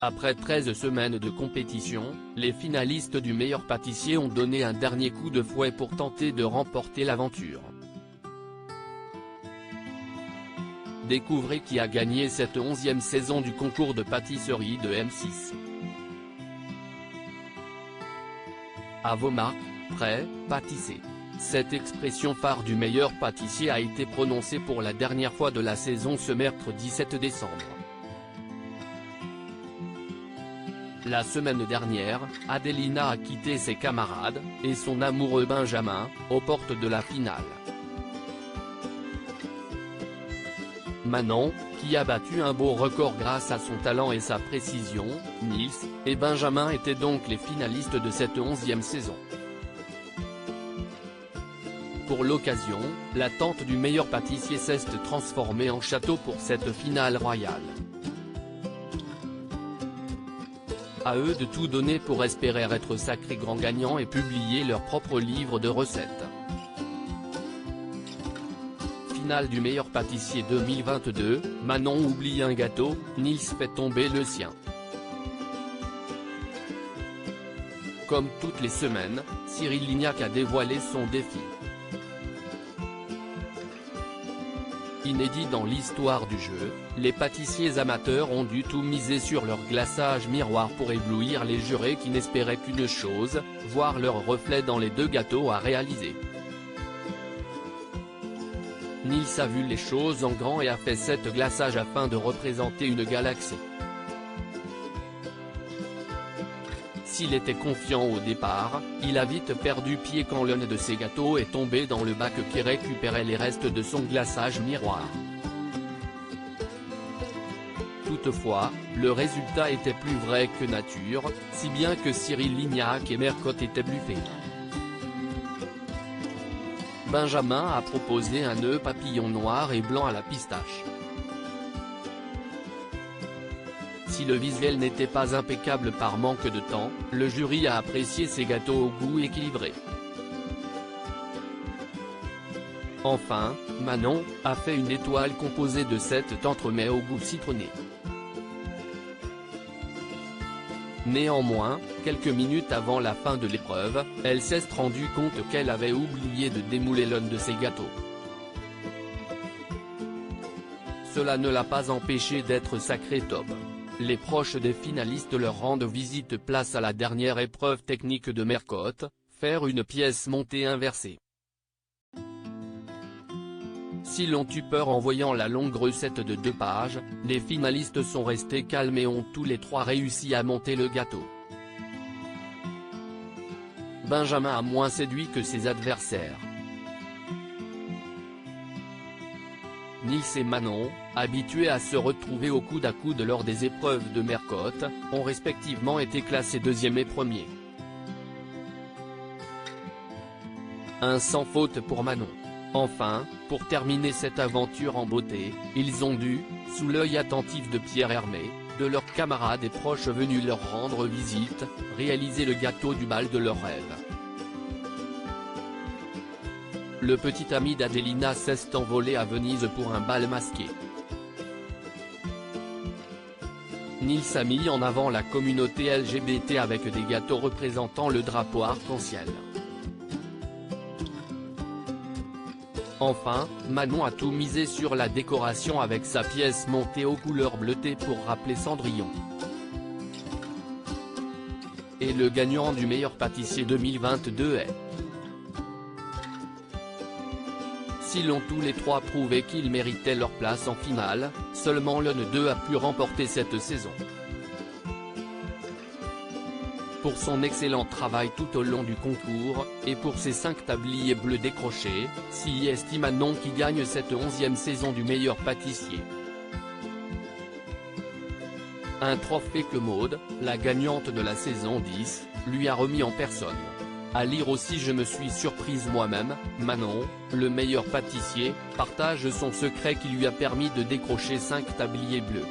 Après 13 semaines de compétition, les finalistes du meilleur pâtissier ont donné un dernier coup de fouet pour tenter de remporter l'aventure. Découvrez qui a gagné cette 11e saison du concours de pâtisserie de M6. À vos marques, prêts, pâtissez. Cette expression phare du meilleur pâtissier a été prononcée pour la dernière fois de la saison ce mercredi 7 décembre. La semaine dernière, Adelina a quitté ses camarades, et son amoureux Benjamin, aux portes de la finale. Manon, qui a battu un beau record grâce à son talent et sa précision, Nils, et Benjamin étaient donc les finalistes de cette 11e saison. Pour l'occasion, la tente du meilleur pâtissier s'est transformée en château pour cette finale royale. À eux de tout donner pour espérer être sacrés grands gagnants et publier leur propre livre de recettes. Finale du meilleur pâtissier 2022, Manon oublie un gâteau, Nils fait tomber le sien. Comme toutes les semaines, Cyril Lignac a dévoilé son défi. Inédit dans l'histoire du jeu, les pâtissiers amateurs ont dû tout miser sur leur glaçage miroir pour éblouir les jurés qui n'espéraient qu'une chose, voir leur reflet dans les deux gâteaux à réaliser. Nils a vu les choses en grand et a fait cet glaçage afin de représenter une galaxie. S'il était confiant au départ, il a vite perdu pied quand l'un de ses gâteaux est tombé dans le bac qui récupérait les restes de son glaçage miroir. Toutefois, le résultat était plus vrai que nature, si bien que Cyril Lignac et Mercotte étaient bluffés. Benjamin a proposé un nœud papillon noir et blanc à la pistache. Si le visuel n'était pas impeccable par manque de temps, le jury a apprécié ces gâteaux au goût équilibré. Enfin, Manon a fait une étoile composée de 7 entremets au goût citronné. Néanmoins, quelques minutes avant la fin de l'épreuve, elle s'est rendue compte qu'elle avait oublié de démouler l'un de ses gâteaux. Cela ne l'a pas empêché d'être sacrée top. Les proches des finalistes leur rendent visite place à la dernière épreuve technique de Mercotte, faire une pièce montée inversée. S'ils ont eu peur en voyant la longue recette de 2 pages, les finalistes sont restés calmes et ont tous les 3 réussi à monter le gâteau. Benjamin a moins séduit que ses adversaires. Nils et Manon, habitués à se retrouver au coude à coude lors des épreuves de Mercotte, ont respectivement été classés 2e et 1er. Un sans faute pour Manon. Enfin, pour terminer cette aventure en beauté, ils ont dû, sous l'œil attentif de Pierre Hermé, de leurs camarades et proches venus leur rendre visite, réaliser le gâteau du bal de leurs rêves. Le petit ami d'Adelina s'est envolé à Venise pour un bal masqué. Nils a mis en avant la communauté LGBT avec des gâteaux représentant le drapeau arc-en-ciel. Enfin, Manon a tout misé sur la décoration avec sa pièce montée aux couleurs bleutées pour rappeler Cendrillon. Et le gagnant du meilleur pâtissier 2022 est... S'ils ont tous les 3 prouvé qu'ils méritaient leur place en finale, seulement l'un d'eux a pu remporter cette saison. Pour son excellent travail tout au long du concours, et pour ses 5 tabliers bleus décrochés, c'est Manon qui gagne cette 11e saison du meilleur pâtissier. Un trophée que Maud, la gagnante de la saison 10, lui a remis en personne. À lire aussi Je me suis surprise moi-même, Manon, le meilleur pâtissier, partage son secret qui lui a permis de décrocher 5 tabliers bleus.